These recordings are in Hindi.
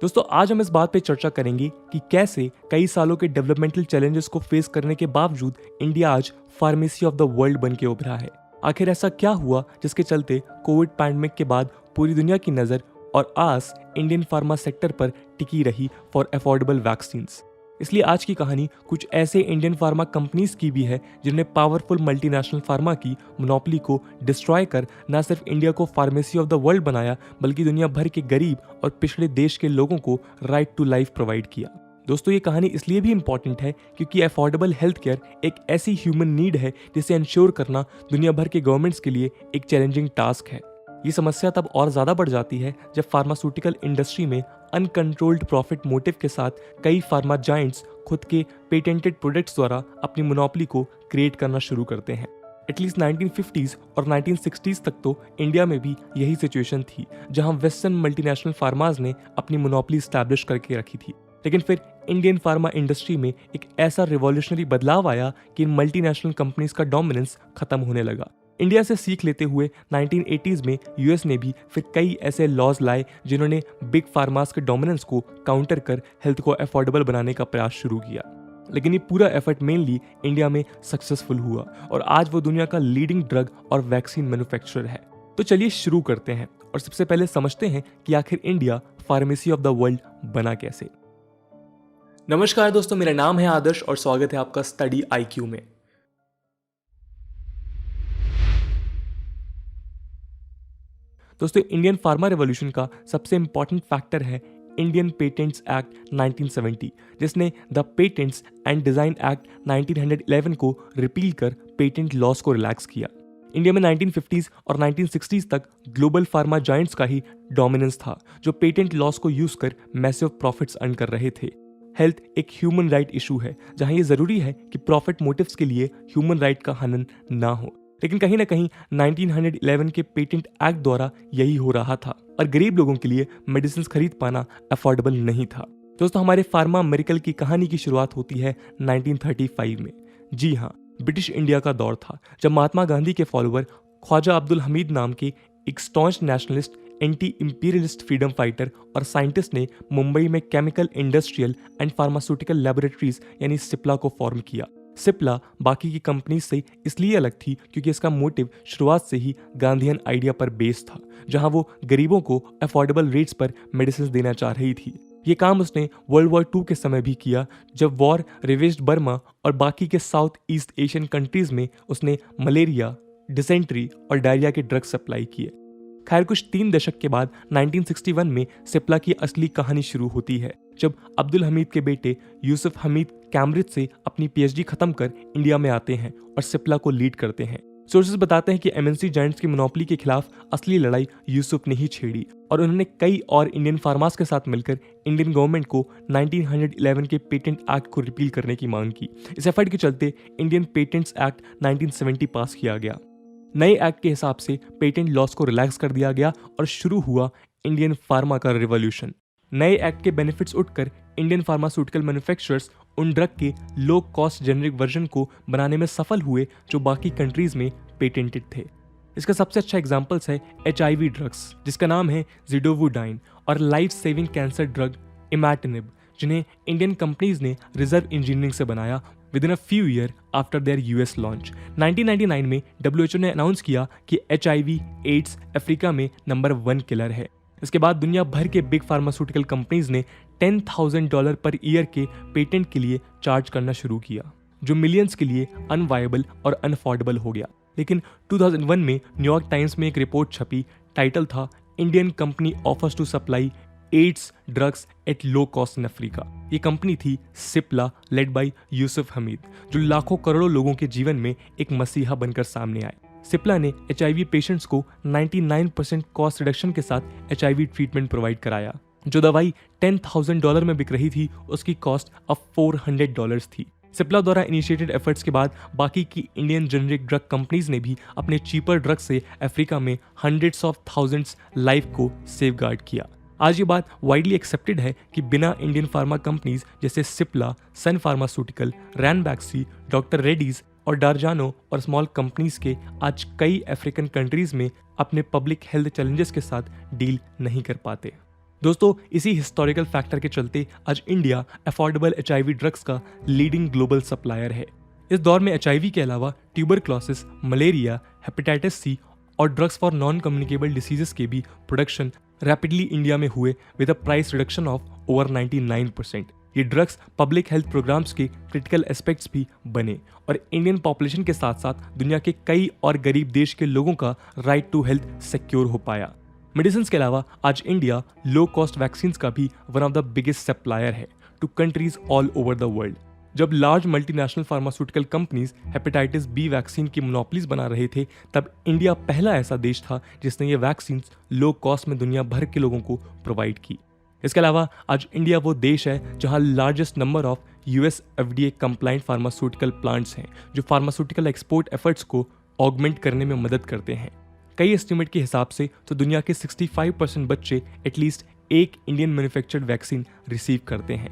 दोस्तों आज हम इस बात पे चर्चा करेंगे कि कैसे कई सालों के डेवलपमेंटल चैलेंजेस को फेस करने के बावजूद इंडिया आज फार्मेसी ऑफ द वर्ल्ड बन के उभरा है। आखिर ऐसा क्या हुआ जिसके चलते कोविड पैंडेमिक के बाद पूरी दुनिया की नज़र और आस इंडियन फार्मा सेक्टर पर टिकी रही फॉर अफोर्डेबल वैक्सीन्स। इसलिए आज की कहानी कुछ ऐसे इंडियन फार्मा कंपनीज की भी है जिन्होंने पावरफुल मल्टीनेशनल फार्मा की मोनोपोली को डिस्ट्रॉय कर न सिर्फ इंडिया को फार्मेसी ऑफ द वर्ल्ड बनाया बल्कि दुनिया भर के गरीब और पिछड़े देश के लोगों को राइट टू लाइफ प्रोवाइड किया। दोस्तों ये कहानी इसलिए भी इंपॉर्टेंट है क्योंकि अफोर्डेबल हेल्थ केयर एक ऐसी ह्यूमन नीड है जिसे इंश्योर करना दुनिया भर के गवर्नमेंट्स के लिए एक चैलेंजिंग टास्क है। ये समस्या तब और ज़्यादा बढ़ जाती है जब फार्मास्यूटिकल इंडस्ट्री में अनकंट्रोल्ड प्रॉफिट मोटिव के साथ कई फार्मा जायंट्स खुद के पेटेंटेड प्रोडक्ट्स द्वारा अपनी मोनोपोली को क्रिएट करना शुरू करते हैं। एटलीस्ट 1950s और 1960s तक तो इंडिया में भी यही सिचुएशन थी जहां वेस्टर्न मल्टीनेशनल फार्माज ने अपनी मोनोपोली स्टैब्लिश करके रखी थी। लेकिन फिर इंडियन फार्मा इंडस्ट्री में एक ऐसा रिवॉल्यूशनरी बदलाव आया कि इन मल्टीनेशनल कंपनीज का डोमिनेंस खत्म होने लगा। इंडिया से सीख लेते हुए 1980s में यूएस ने भी फिर कई ऐसे लॉज लाए जिन्होंने बिग फार्मास के डोमिनेंस को काउंटर कर हेल्थ को अफोर्डेबल बनाने का प्रयास शुरू किया। लेकिन ये पूरा एफर्ट मेनली इंडिया में सक्सेसफुल हुआ और आज वो दुनिया का लीडिंग ड्रग और वैक्सीन मैन्युफैक्चरर है। तो चलिए शुरू करते हैं और सबसे पहले समझते हैं कि आखिर India pharmacy of the world बना कैसे। नमस्कार दोस्तों, मेरा नाम है आदर्श और स्वागत है आपका स्टडी आईक्यू में। दोस्तों इंडियन फार्मा रेवोल्यूशन का सबसे इंपॉर्टेंट फैक्टर है इंडियन पेटेंट्स एक्ट 1970, जिसने the patents and design act 1911 को रिपील कर पेटेंट लॉस को रिलैक्स किया। इंडिया में 1950s और 1960s तक ग्लोबल फार्मा जायंट्स का ही डोमिनेंस था जो पेटेंट लॉस को यूज कर मैसिव प्रॉफिट्स अर्न कर रहे थे। हेल्थ एक ह्यूमन राइट इशू है जहां ये जरूरी है कि प्रॉफिट मोटिव्स के लिए ह्यूमन राइट का हनन ना हो, लेकिन कहीं ना कहीं 1911 के पेटेंट एक्ट द्वारा यही हो रहा था और गरीब लोगों के लिए मेडिसिन खरीद पाना अफोर्डेबल नहीं था। दोस्तों हमारे फार्मा मिरेकल की कहानी की शुरुआत होती है 1935 में। जी हाँ, ब्रिटिश इंडिया का दौर था जब महात्मा गांधी के फॉलोअर ख्वाजा अब्दुल हमीद नाम के एक staunch nationalist, anti imperialist freedom fighter और साइंटिस्ट ने मुंबई में chemical industrial and pharmaceutical laboratories यानी सिप्ला को फॉर्म किया। सिप्ला बाकी की कंपनी से इसलिए अलग थी क्योंकि इसका मोटिव शुरुआत से ही गांधीयन आइडिया पर बेस्ड था, जहां वो गरीबों को अफोर्डेबल रेट्स पर मेडिसिन देना चाह रही थी। ये काम उसने वर्ल्ड वॉर 2 के समय भी किया जब वॉर रिवेज्ड बर्मा और बाकी के साउथ ईस्ट एशियन कंट्रीज में उसने मलेरिया, डिसेंट्री और डायरिया के ड्रग्स सप्लाई किए। खैर कुछ 3 दशक के बाद 1961 में सिप्ला की असली कहानी शुरू होती है जब अब्दुल हमीद के बेटे यूसुफ हमीद कैम्ब्रिज से अपनी पीएचडी खत्म कर इंडिया में आते हैं और सिप्ला को लीड करते हैं। सोर्सेज बताते हैं कि एमएनसी जायंट्स की मोनोपोली के खिलाफ असली लड़ाई यूसुफ ने ही छेड़ी और उन्होंने कई और इंडियन फार्मास के साथ मिलकर इंडियन गवर्नमेंट को 1911 के पेटेंट एक्ट को रिपील करने की मांग की। इस एफर्ट के चलते इंडियन पेटेंट्स एक्ट 1970 पास किया गया। नए एक्ट के हिसाब से पेटेंट लॉस को रिलैक्स कर दिया गया और शुरू हुआ इंडियन फार्मा का रिवॉल्यूशन। नए एक्ट के बेनिफिट्स उठकर इंडियन फार्मास्यूटिकल मैन्युफैक्चरर्स उन ड्रग के लो कॉस्ट जेनरिक वर्जन को बनाने में सफल हुए जो बाकी कंट्रीज में पेटेंटेड थे। इसका सबसे अच्छा एग्जांपल्स है HIV ड्रग्स जिसका नाम है ज़िडोवुडाइन और life saving cancer drug imatinib, जिन्हें इंडियन कंपनीज ने रिजर्व इंजीनियरिंग से बनाया with in a few year after their US launch. 1999 में WHO ने अनाउंस किया कि HIV एड्स अफ्रीका में नंबर 1 किलर है। इसके बाद दुनिया भर के बिग फार्मास्यूटिकल कंपनीज ने $10,000 पर ईयर के पेटेंट के लिए चार्ज करना शुरू किया, जो मिलियंस के लिए अनवायबल और अनअफोर्डेबल हो गया। लेकिन 2001 में न्यूयॉर्क टाइम्स में एक रिपोर्ट छपी, टाइटल था Indian company offers to supply AIDS drugs at low cost in Africa. ये कंपनी थी सिप्ला, लेड बाय यूसुफ हमीद, जो लाखों करोड़ों लोगों के जीवन में एक मसीहा बनकर सामने आए। सिप्ला ने HIV पेशेंट्स को 99% कॉस्ट रिडक्शन के साथ HIV ट्रीटमेंट प्रोवाइड कराया। जो दवाई $10,000 में बिक रही थी उसकी कॉस्ट अब $400 थी। सिप्ला द्वारा इनिशिएटेड एफर्ट्स के बाद बाकी की इंडियन जेनरिक ड्रग कंपनीज ने भी अपने चीपर ड्रग से अफ्रीका में हंड्रेड्स ऑफ थाउजेंड्स लाइफ को सेफगार्ड किया। आज ये बात वाइडली एक्सेप्टेड है कि बिना इंडियन फार्मा कंपनीज जैसे सिप्ला, सन फार्मास्यूटिकल, रैनबैक्सी, डॉक्टर रेड्डीज और डारजानो और स्मॉल कंपनीज के आज कई अफ्रीकन कंट्रीज में अपने पब्लिक हेल्थ चैलेंजेस के साथ डील नहीं कर पाते। दोस्तों, इसी हिस्टोरिकल फैक्टर के चलते आज इंडिया अफोर्डेबल एचआईवी ड्रग्स का लीडिंग ग्लोबल सप्लायर है। इस दौर में एचआईवी के अलावा ट्यूबरक्लोसिस, मलेरिया, हेपेटाइटिस सी और drugs for non communicable diseases के भी प्रोडक्शन रैपिडली इंडिया में हुए with a price reduction of over 99%। ये ड्रग्स पब्लिक हेल्थ प्रोग्राम्स के क्रिटिकल एस्पेक्ट्स भी बने और इंडियन पॉपुलेशन के साथ साथ दुनिया के कई और गरीब देश के लोगों का राइट टू हेल्थ सिक्योर हो पाया। मेडिसिन के अलावा आज इंडिया लो कॉस्ट वैक्सीन का भी one of the biggest supplier है to countries all over the world. जब large multinational pharmaceutical companies hepatitis B vaccine की मोनोपोलीज बना रहे थे, तब इंडिया पहला ऐसा देश था जिसने ये वैक्सीन लो कॉस्ट में दुनिया भर के लोगों को प्रोवाइड की। इसके अलावा आज इंडिया वो देश है जहां largest number of US FDA compliant pharmaceutical plants हैं, जो फार्मास्यूटिकल एक्सपोर्ट एफर्ट्स को ऑगमेंट करने में मदद करते हैं। कई एस्टिमेट के हिसाब से तो दुनिया के 65% बच्चे एटलीस्ट एक इंडियन मैन्युफैक्चर्ड वैक्सीन रिसीव करते हैं।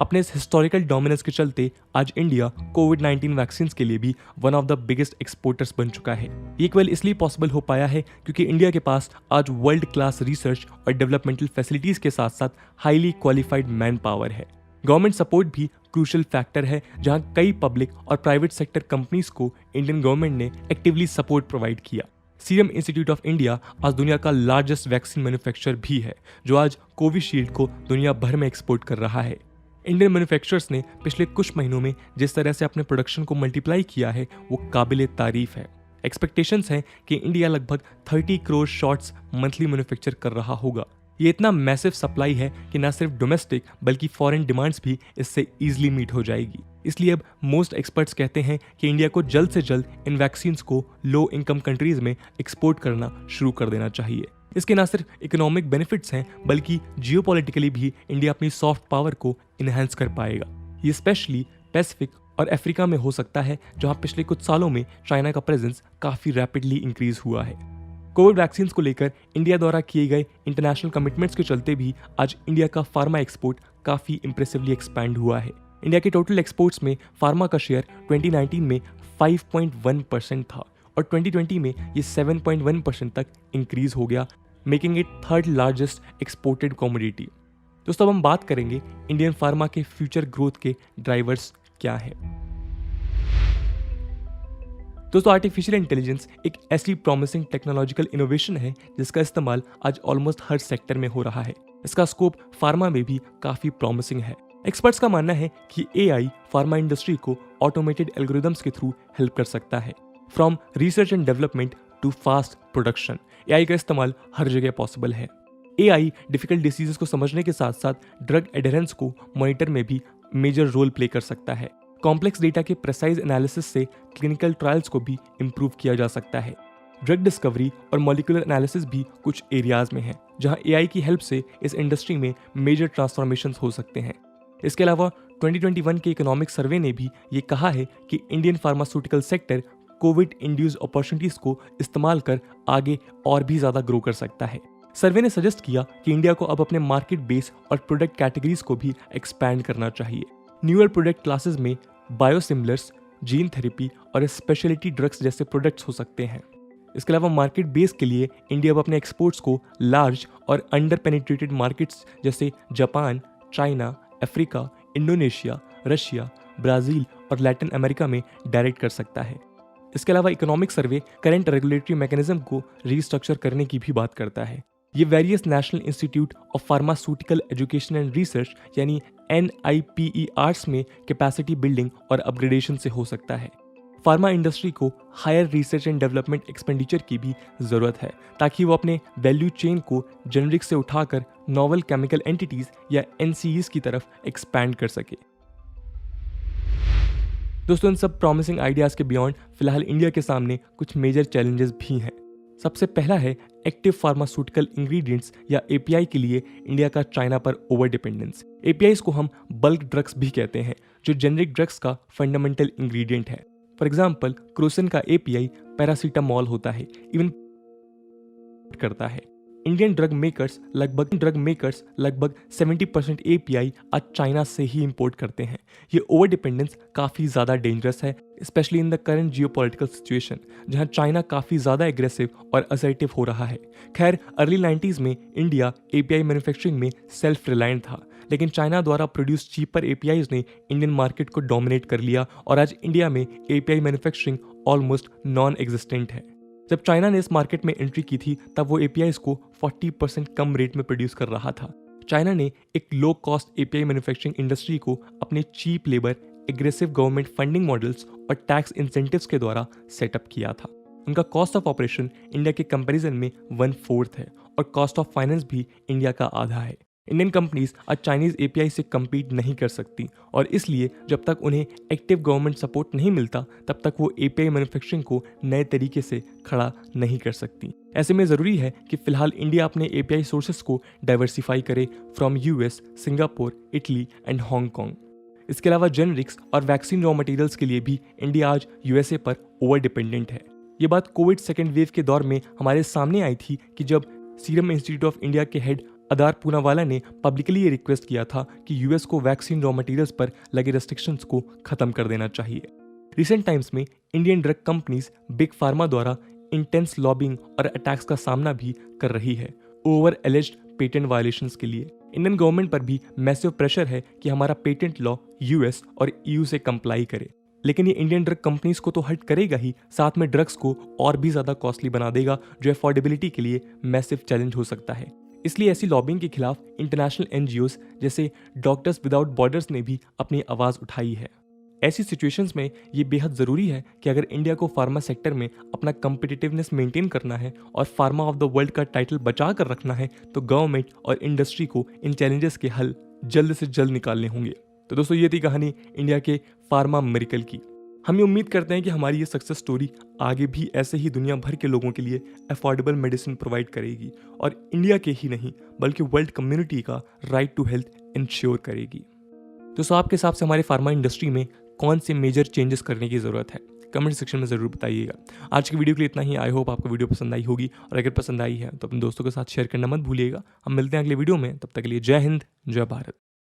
अपने इस हिस्टोरिकल डोमिनेंस के चलते आज इंडिया कोविड-19 वैक्सीन के लिए भी one of the biggest exporters बन चुका है। ये केवल इसलिए पॉसिबल हो पाया है क्योंकि इंडिया के पास आज वर्ल्ड क्लास रिसर्च और डेवलपमेंटल फैसिलिटीज के साथ साथ हाईली क्वालिफाइड मैन पावर है। गवर्नमेंट सपोर्ट भी क्रूशियल फैक्टर है, जहां कई पब्लिक और प्राइवेट सेक्टर कंपनीज को इंडियन गवर्नमेंट ने एक्टिवली सपोर्ट प्रोवाइड किया। सीरम इंस्टीट्यूट ऑफ इंडिया आज दुनिया का लार्जेस्ट वैक्सीन मैन्युफैक्चरर भी है, जो आज कोविशील्ड को दुनिया भर में एक्सपोर्ट कर रहा है। इंडियन मैन्युफैक्चरर्स ने पिछले कुछ महीनों में जिस तरह से अपने प्रोडक्शन को मल्टीप्लाई किया है वो काबिले तारीफ है। एक्सपेक्टेशंस हैं कि इंडिया लगभग 30 करोड़ शॉट्स मंथली मैन्युफैक्चर कर रहा होगा। ये इतना मैसिव सप्लाई है कि न सिर्फ डोमेस्टिक बल्कि फॉरेन डिमांड्स भी इससे ईजिली मीट हो जाएगी। इसलिए अब मोस्ट एक्सपर्ट्स कहते हैं कि इंडिया को जल्द से जल्द इन वैक्सीन्स को लो इनकम कंट्रीज में एक्सपोर्ट करना शुरू कर देना चाहिए। इसके न सिर्फ इकोनॉमिक बेनिफिट्स हैं बल्कि जियोपॉलिटिकली भी इंडिया अपनी सॉफ्ट पावर को इनहेंस कर पाएगा। ये स्पेशली पैसिफिक और अफ्रीका में हो सकता है, जहां पिछले कुछ सालों में चाइना का प्रेजेंस काफी रैपिडली इंक्रीज हुआ है। कोविड वैक्सीन को लेकर इंडिया द्वारा किए गए इंटरनेशनल कमिटमेंट्स के चलते भी आज इंडिया का फार्मा एक्सपोर्ट काफी इंप्रेसिवली एक्सपैंड हुआ है। इंडिया के टोटल एक्सपोर्ट्स में फार्मा का शेयर 2019 में 5.1% था और 2020 में ये 7.1% तक इंक्रीज हो गया, making it third largest exported commodity. दोस्तों, अब हम बात करेंगे इंडियन फार्मा के फ्यूचर ग्रोथ के ड्राइवर्स क्या हैं। दोस्तों, आर्टिफिशियल इंटेलिजेंस एक ऐसी प्रॉमिसिंग टेक्नोलॉजिकल इनोवेशन है जिसका इस्तेमाल आज ऑलमोस्ट हर सेक्टर में हो रहा है। इसका स्कोप फार्मा में भी काफी प्रॉमिसिंग है। एक्सपर्ट्स का मानना है कि एआई फार्मा इंडस्ट्री को ऑटोमेटेड एल्गोरिदम्स के थ्रू हेल्प कर सकता है। From research and development to fast production, AI का इस्तेमाल हर जगह पॉसिबल है। एआई डिफिकल्ट डिसीजेस को समझने के साथ साथ ड्रग एडहेरेंस को मॉनिटर में भी मेजर रोल प्ले कर सकता है। कॉम्प्लेक्स डेटा के प्रेसाइज एनालिसिस से क्लिनिकल ट्रायल्स को भी इंप्रूव किया जा सकता है। ड्रग डिस्कवरी और मॉलिक्यूलर एनालिसिस भी कुछ एरियाज में है जहां एआई की हेल्प से इस इंडस्ट्री में मेजर ट्रांसफॉर्मेशंस हो सकते हैं। इसके अलावा 2021 के इकोनॉमिक सर्वे ने भी ये कहा है कि Indian pharmaceutical sector Covid induced opportunities को इस्तेमाल कर आगे और भी ज्यादा ग्रो कर सकता है। सर्वे ने सजेस्ट किया कि इंडिया को अब अपने मार्केट बेस और प्रोडक्ट कैटेगरीज को भी एक्सपैंड करना चाहिए। न्यूअर प्रोडक्ट क्लासेस में बायोसिमिलर्स, जीन थेरेपी और स्पेशलिटी ड्रग्स जैसे प्रोडक्ट्स हो सकते हैं। इसके अलावा मार्केट बेस के लिए इंडिया अब अपने एक्सपोर्ट्स को लार्ज और अंडर पेनिट्रेटेड मार्केट्स जैसे Japan, China, Africa, Indonesia, Russia, Brazil और लैटिन अमेरिका में डायरेक्ट कर सकता है। इसके अलावा economic survey current regulatory mechanism को रीस्ट्रक्चर करने की भी बात करता है। ये various national institute of pharmaceutical education and research यानी NIPERs में कैपेसिटी बिल्डिंग और अपग्रेडेशन से हो सकता है। फार्मा इंडस्ट्री को higher research and development expenditure की भी जरूरत है ताकि वो अपने वैल्यू चेन को जेनरिक से उठाकर नॉवल केमिकल एंटिटीज या NCEs की तरफ एक्सपैंड कर सके। दोस्तों, इन सब प्रॉमिसिंग आइडियाज के बियॉन्ड फिलहाल इंडिया के सामने कुछ मेजर चैलेंजेस भी हैं। सबसे पहला है एक्टिव फार्मास्यूटिकल इंग्रेडिएंट्स या API के लिए इंडिया का चाइना पर ओवर डिपेंडेंस। APIs को हम बल्क ड्रग्स भी कहते हैं, जो जेनरिक ड्रग्स का फंडामेंटल इंग्रेडिएंट है। फॉर एग्जाम्पल, क्रोसिन का API पैरासीटामोल होता है, इवन करता है। इंडियन ड्रग मेकर्स लगभग 70% एपीआई आज चाइना से ही इंपोर्ट करते हैं। ये ओवर डिपेंडेंस काफ़ी ज़्यादा डेंजरस है, specially in the current geopolitical situation, जहां चाइना काफ़ी ज़्यादा एग्रेसिव और असर्टिव हो रहा है। खैर, अर्ली 90s में इंडिया एपीआई मैन्युफैक्चरिंग में सेल्फ रिलायंट था, लेकिन चाइना द्वारा प्रोड्यूस चीपर एपीआईज ने इंडियन मार्केट को डोमिनेट कर लिया और आज इंडिया में API manufacturing almost non existent है। जब चाइना ने इस मार्केट में एंट्री की थी तब वो एपीआईज को 40% कम रेट में प्रोड्यूस कर रहा था। चाइना ने एक low cost API manufacturing industry को अपने cheap labour, aggressive government funding models और टैक्स इंसेंटिव्स के द्वारा सेटअप किया था। उनका कॉस्ट ऑफ ऑपरेशन इंडिया के कंपैरिजन में 1/4 है और कॉस्ट ऑफ फाइनेंस भी इंडिया का आधा है। इंडियन कंपनीज आज चाइनीज एपीआई से कम्पीट नहीं कर सकती और इसलिए जब तक उन्हें एक्टिव गवर्नमेंट सपोर्ट नहीं मिलता तब तक वो एपीआई मैन्युफैक्चरिंग को नए तरीके से खड़ा नहीं कर सकती। ऐसे में ज़रूरी है कि फिलहाल इंडिया अपने एपीआई सोर्सेस को डाइवर्सिफाई करे from US, Singapore, Italy and Hong Kong. इसके अलावा जेनरिक्स और वैक्सीन रॉ मटेरियल्स के लिए भी इंडिया आज यूएसए पर ओवर डिपेंडेंट है। ये बात कोविड सेकेंड वेव के दौर में हमारे सामने आई थी कि जब सीरम इंस्टीट्यूट ऑफ इंडिया के हेड अदार पूनावाला ने पब्लिकली ये रिक्वेस्ट किया था कि यूएस को वैक्सीन रॉ मटेरियल्स पर लगे रेस्ट्रिक्शंस को खत्म कर देना चाहिए। रिसेंट टाइम्स में Indian drug companies big pharma द्वारा इंटेंस लॉबिंग और अटैक्स का सामना भी कर रही है ओवर एलिज्ड पेटेंट वायलेशंस के लिए। इंडियन गवर्नमेंट पर भी मैसिव प्रेशर है कि हमारा पेटेंट लॉ यूएस और ईयू से कंप्लाई करे, लेकिन ये इंडियन ड्रग कंपनीज को तो हर्ट करेगा ही, साथ में ड्रग्स को और भी ज्यादा कॉस्टली बना देगा, जो अफोर्डेबिलिटी के लिए मैसिव चैलेंज हो सकता है। इसलिए ऐसी लॉबिंग के खिलाफ इंटरनेशनल एनजीओज जैसे डॉक्टर्स विदाउट बॉर्डर्स ने भी अपनी आवाज उठाई है। ऐसी सिचुएशंस में ये बेहद ज़रूरी है कि अगर इंडिया को फार्मा सेक्टर में अपना कम्पिटिटिवनेस मेंटेन करना है और फार्मा ऑफ द वर्ल्ड का टाइटल बचा कर रखना है तो गवर्नमेंट और इंडस्ट्री को इन चैलेंजेस के हल जल्द से जल्द निकालने होंगे। तो दोस्तों, ये थी कहानी इंडिया के फार्मा मिरेकल की। हम ये उम्मीद करते हैं कि हमारी ये सक्सेस स्टोरी आगे भी ऐसे ही दुनिया भर के लोगों के लिए अफोर्डेबल मेडिसिन प्रोवाइड करेगी और इंडिया के ही नहीं बल्कि वर्ल्ड कम्युनिटी का राइट टू हेल्थ इंश्योर करेगी। दोस्तों, आपके हिसाब से हमारे फार्मा इंडस्ट्री में कौन से मेजर चेंजेस करने की ज़रूरत है? कमेंट सेक्शन में ज़रूर बताइएगा। आज की वीडियो के लिए इतना ही। आई होप आपको वीडियो पसंद आई होगी और अगर पसंद आई है तो अपने दोस्तों के साथ शेयर करना मत भूलिएगा। हम मिलते हैं अगले वीडियो में, तब तक के लिए जय हिंद, जय भारत।